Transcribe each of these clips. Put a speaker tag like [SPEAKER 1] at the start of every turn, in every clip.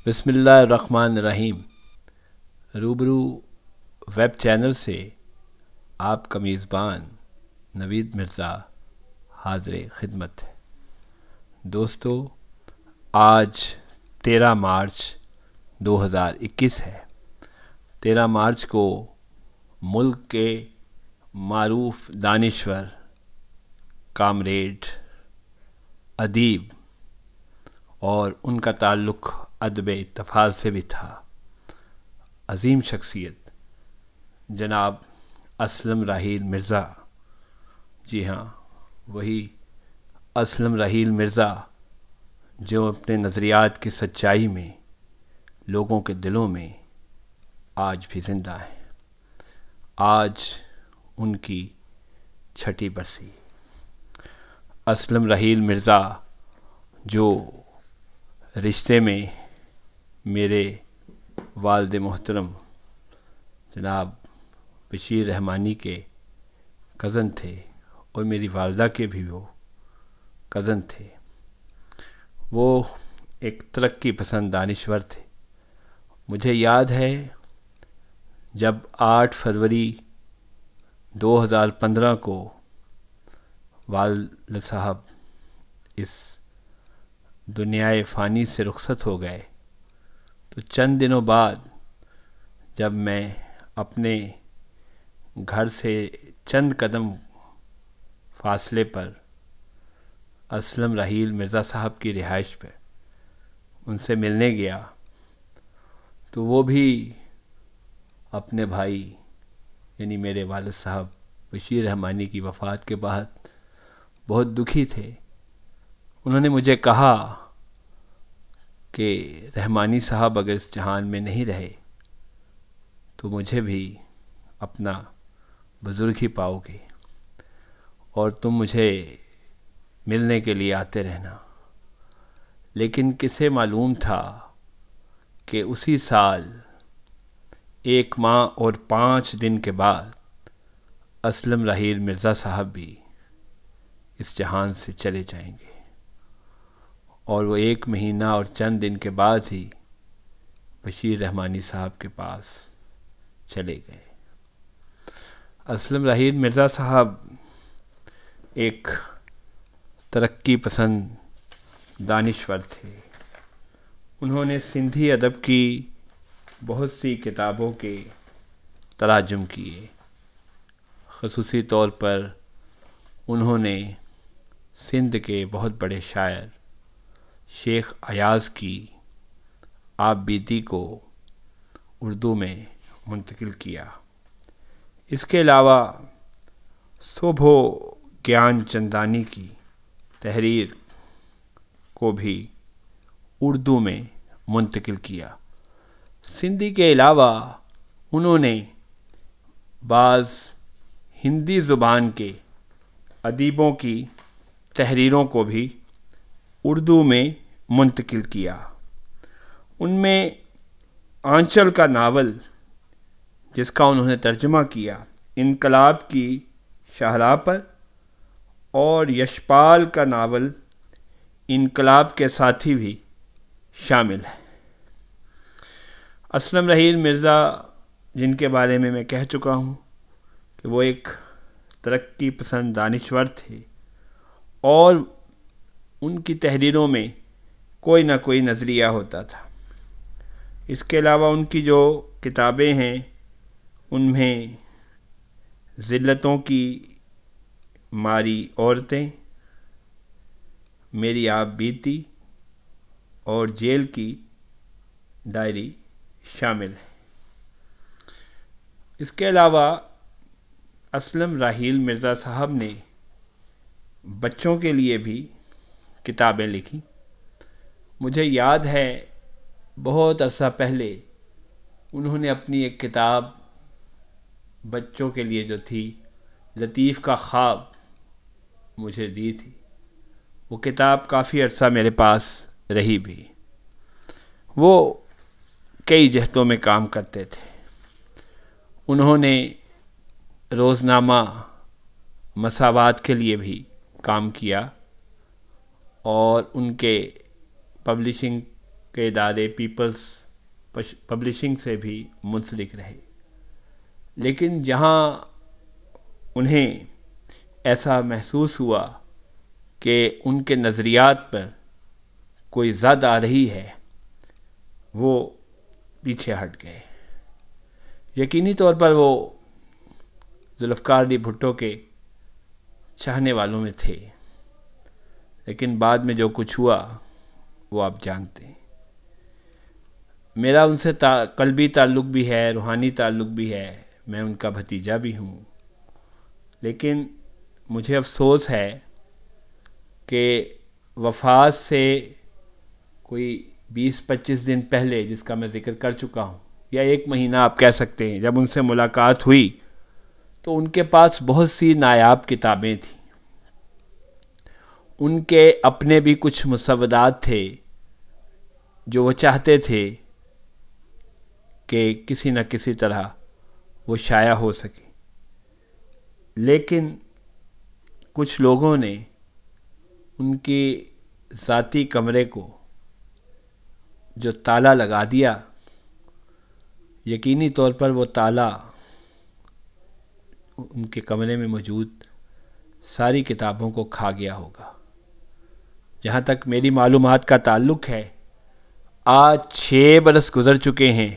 [SPEAKER 1] بسم اللہ الرحمن الرحیم۔ روبرو ویب چینل سے آپ کا میزبان نوید مرزا حاضر خدمت ہے۔ دوستو، آج 13 مارچ 2021 ہے۔ 13 مارچ کو ملک کے معروف دانشور، کامریڈ، ادیب اور ان کا تعلق ادب اتفاق سے بھی تھا، عظیم شخصیت جناب اسلم راحیل مرزا، جی ہاں وہی اسلم راحیل مرزا جو اپنے نظریات کی سچائی میں لوگوں کے دلوں میں آج بھی زندہ ہیں۔ آج ان کی 6ٹھی برسی۔ اسلم راحیل مرزا جو رشتے میں میرے والد محترم جناب بشیر رحمانی کے کزن تھے اور میری والدہ کے بھی وہ کزن تھے۔ وہ ایک ترقی پسند دانشور تھے۔ مجھے یاد ہے جب 8 فروری 2015 کو والد صاحب اس دنیائے فانی سے رخصت ہو گئے، تو چند دنوں بعد جب میں اپنے گھر سے چند قدم فاصلے پر اسلم راحیل مرزا صاحب کی رہائش پر ان سے ملنے گیا، تو وہ بھی اپنے بھائی یعنی میرے والد صاحب بشیر رحمانی کی وفات کے بعد بہت دکھی تھے۔ انہوں نے مجھے کہا کہ رحمانی صاحب اگر اس جہان میں نہیں رہے تو مجھے بھی اپنا بزرگ ہی پاؤ گے اور تم مجھے ملنے کے لیے آتے رہنا۔ لیکن کسے معلوم تھا کہ اسی سال 1 ماہ اور 5 دن کے بعد اسلم راحیل مرزا صاحب بھی اس جہان سے چلے جائیں گے، اور وہ 1 مہینہ اور چند دن کے بعد ہی بشیر رحمانی صاحب کے پاس چلے گئے۔ اسلم راحیل مرزا صاحب ایک ترقی پسند دانشور تھے۔ انہوں نے سندھی ادب کی بہت سی کتابوں کے تراجم کیے۔ خصوصی طور پر انہوں نے سندھ کے بہت بڑے شاعر شیخ ایاز کی آپ بیتی کو اردو میں منتقل کیا۔ اس کے علاوہ صبح گیان چندانی کی تحریر کو بھی اردو میں منتقل کیا۔ سندھی کے علاوہ انہوں نے بعض ہندی زبان کے ادیبوں کی تحریروں کو بھی اردو میں منتقل کیا۔ ان میں آنچل کا ناول جس کا انہوں نے ترجمہ کیا انقلاب کی شاہراہ پر، اور یشپال کا ناول انقلاب کے ساتھی بھی شامل ہے۔ اسلم راحیل مرزا جن کے بارے میں کہہ چکا ہوں کہ وہ ایک ترقی پسند دانشور تھے، اور ان کی تحریروں میں کوئی نہ کوئی نظریہ ہوتا تھا۔ اس کے علاوہ ان کی جو کتابیں ہیں ان میں ذلتوں کی ماری عورتیں، میری آپ بیتی اور جیل کی ڈائری شامل ہے۔ اس کے علاوہ اسلم راحیل مرزا صاحب نے بچوں کے لیے بھی کتابیں لکھی۔ مجھے یاد ہے بہت عرصہ پہلے انہوں نے اپنی ایک کتاب بچوں کے لیے جو تھی لطیف کا خواب مجھے دی تھی۔ وہ کتاب کافی عرصہ میرے پاس رہی بھی۔ وہ کئی جہتوں میں کام کرتے تھے۔ انہوں نے روزنامہ مساوات کے لیے بھی کام کیا، اور ان کے پبلشنگ کے ادارے پیپلز پبلشنگ سے بھی منسلک رہے، لیکن جہاں انہیں ایسا محسوس ہوا کہ ان کے نظریات پر کوئی زد آ رہی ہے، وہ پیچھے ہٹ گئے۔ یقینی طور پر وہ ذوالفقار علی بھٹو کے چاہنے والوں میں تھے، لیکن بعد میں جو کچھ ہوا وہ آپ جانتے ہیں۔ میرا ان سے قلبی تعلق بھی ہے، روحانی تعلق بھی ہے، میں ان کا بھتیجا بھی ہوں، لیکن مجھے افسوس ہے کہ وفات سے کوئی 20-25 دن پہلے، جس کا میں ذکر کر چکا ہوں، یا 1 مہینہ آپ کہہ سکتے ہیں، جب ان سے ملاقات ہوئی تو ان کے پاس بہت سی نایاب کتابیں تھیں۔ ان کے اپنے بھی کچھ مسودات تھے جو وہ چاہتے تھے کہ کسی نہ کسی طرح وہ شائع ہو سکے، لیکن کچھ لوگوں نے ان کی ذاتی کمرے کو جو تالا لگا دیا، یقینی طور پر وہ تالا ان کے کمرے میں موجود ساری کتابوں کو کھا گیا ہوگا۔ جہاں تک میری معلومات کا تعلق ہے، آج 6 برس گزر چکے ہیں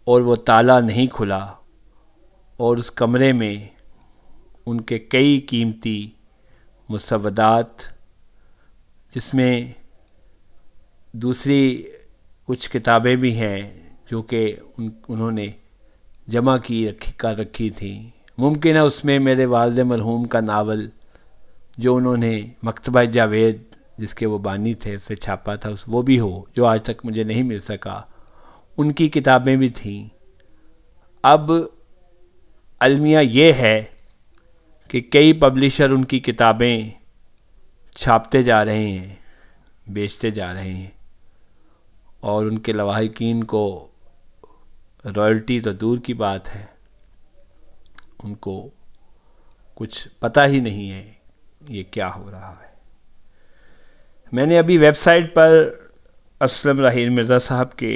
[SPEAKER 1] اور وہ تالا نہیں کھلا، اور اس کمرے میں ان کے کئی قیمتی مسودات، جس میں دوسری کچھ کتابیں بھی ہیں جو کہ انہوں نے جمع کر رکھی تھیں۔ ممکن ہے اس میں میرے والد مرحوم کا ناول جو انہوں نے مکتبہ جاوید، جس کے وہ بانی تھے، اس سے چھاپا تھا، وہ بھی ہو، جو آج تک مجھے نہیں مل سکا۔ ان کی کتابیں بھی تھیں۔ اب المیہ یہ ہے کہ کئی پبلشر ان کی کتابیں چھاپتے جا رہے ہیں، بیچتے جا رہے ہیں، اور ان کے لواحقین کو رائلٹی تو دور کی بات ہے، ان کو کچھ پتہ ہی نہیں ہے یہ کیا ہو رہا ہے۔ میں نے ابھی ویب سائٹ پر اسلم راحیل مرزا صاحب کے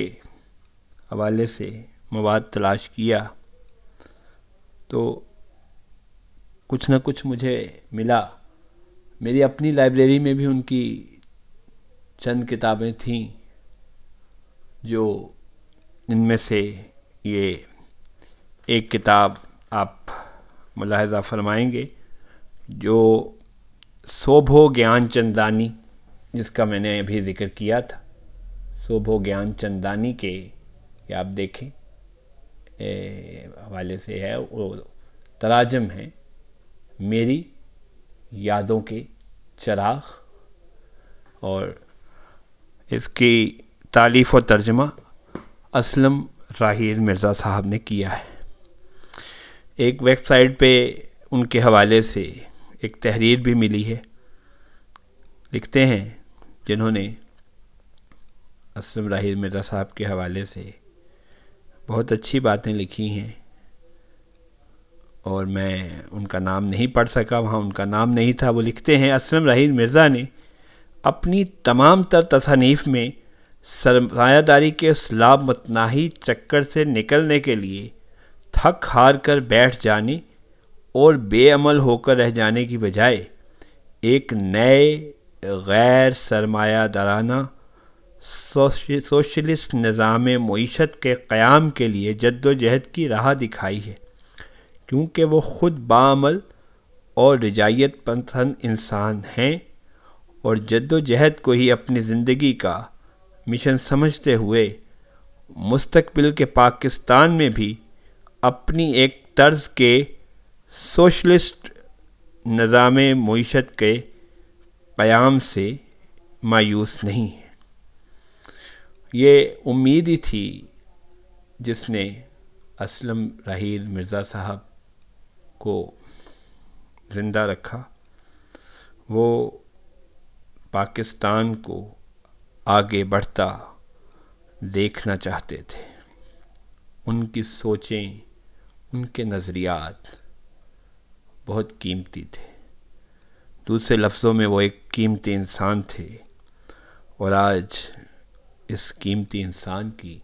[SPEAKER 1] حوالے سے مواد تلاش کیا تو کچھ نہ کچھ مجھے ملا۔ میری اپنی لائبریری میں بھی ان کی چند کتابیں تھیں، جو ان میں سے یہ ایک کتاب آپ ملاحظہ فرمائیں گے، جو سوبھو گیان چندانی، جس کا میں نے ابھی ذکر کیا تھا، سوبھو گیان چندانی کے، یہ آپ دیکھیں حوالے سے ہے، وہ تراجم ہیں، میری یادوں کے چراغ، اور اس کی تالیف و ترجمہ اسلم راحیل مرزا صاحب نے کیا ہے۔ ایک ویب سائٹ پہ ان کے حوالے سے ایک تحریر بھی ملی ہے۔ لکھتے ہیں جنہوں نے اسلم راحیل مرزا صاحب کے حوالے سے بہت اچھی باتیں لکھی ہیں، اور میں ان کا نام نہیں پڑھ سکا، وہاں ان کا نام نہیں تھا۔ وہ لکھتے ہیں اسلم راحیل مرزا نے اپنی تمام تر تصانیف میں سرمایہ داری کے اس لاب متناہی چکر سے نکلنے کے لیے تھک ہار کر بیٹھ جانے اور بے عمل ہو کر رہ جانے کی بجائے ایک نئے غیر سرمایہ دارانہ سوشلسٹ نظام معیشت کے قیام کے لیے جد و جہد کی راہ دکھائی ہے، کیونکہ وہ خود باعمل اور رجاعیت پسند انسان ہیں، اور جد و جہد کو ہی اپنی زندگی کا مشن سمجھتے ہوئے مستقبل کے پاکستان میں بھی اپنی ایک طرز کے سوشلسٹ نظام معیشت کے قیام سے مایوس نہیں ہے۔ یہ امید ہی تھی جس نے اسلم راحیل مرزا صاحب کو زندہ رکھا۔ وہ پاکستان کو آگے بڑھتا دیکھنا چاہتے تھے۔ ان کی سوچیں، ان کے نظریات بہت قیمتی تھے۔ دوسرے لفظوں میں وہ ایک قیمتی انسان تھے، اور آج اس قیمتی انسان کی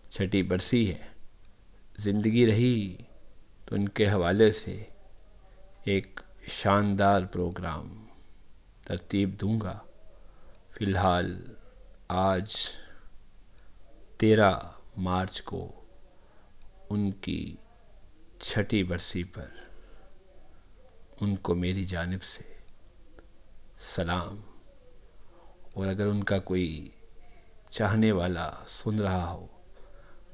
[SPEAKER 1] چھٹی برسی ہے۔ زندگی رہی تو ان کے حوالے سے ایک شاندار پروگرام ترتیب دوں گا۔ فی الحال آج 13 مارچ کو ان کی چھٹی برسی پر ان کو میری جانب سے سلام، اور اگر ان کا کوئی چاہنے والا سن رہا ہو،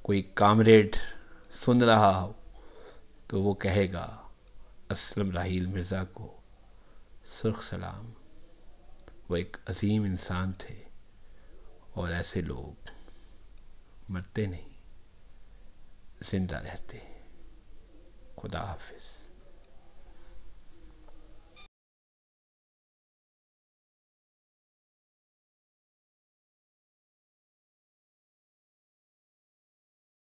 [SPEAKER 1] کوئی کامریڈ سن رہا ہو، تو وہ کہے گا اسلم راحیل مرزا کو سرخ سلام۔ وہ ایک عظیم انسان تھے، اور ایسے لوگ مرتے نہیں، زندہ رہتے ہیں۔ خدا حافظ۔